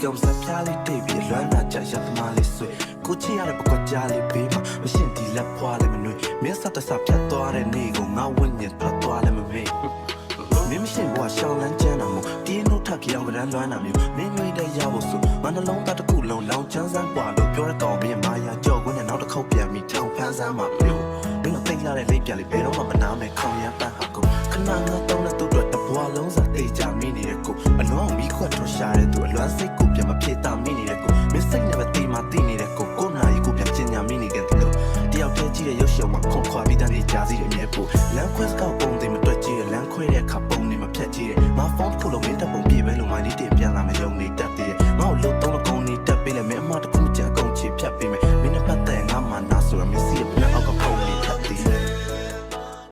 ကောင်စပြားလေးတိတ်ပြီးလွမ်းနာကြရသမားလေးဆွေကိုချစ်ရတဲ့ပကွက်ကြားလေးဘေးမှာမရှင်းဒီလက်ဖွားလေးမနှွေးမင်းစတဆဖြတ်သွားတဲ့နေ့ကိုငါဝင့်ညင်ထွက်သွားလည်းမမေ့မင်းမရှိဘွားရှောင်းလန်းကျန်းတာမို့တီးနှုတ်ထပ်ကြောင်ကရန်လွမ်းတာမျိုးမင်းငွေတဲ့ရဖို့ဆိုမနှလုံးသားတစ်ခုလုံးလောင်ချမ်းစမ်းပွားလို့ပြောတဲ့ကောင်မင်းမာယာကြောက်ခွန်းနဲ့နောက်တစ်ခေါက်ပြန်ပြီးထောင်ဖန်းစမ်းမှာမျိုးမင်းတို့သိလာတဲ့လိပ်ပြလေးဘယ်တော့မှမနာမဲ့ခေါင်ရမ်းပန်းဟာကိုခဏငါတောင်းတဲ့သူတို့တဘွားလုံးစားတေးကြမိနေတဲ့ကိုအလွန်မီးခွက်ထွက်ရှာတဲ့သူအလွမ်းစိတ်ကိုပြန်မဖြစ်တာမိနေတဲ့ကိုမင်းစိတ်နဲ့ပဲတေးမှတေးနေတဲ့ကိုနာရီကိုပြန်ကျင်ညာမိနေကြတယ်လို့တယောက်တည်းကြည့်တဲ့ရုပ်ရှင်မှာခွန်ခွာပြီးတန်းနေကြစီတဲ့အမြဲပို့လမ်းခွဲစကောက်ပုံ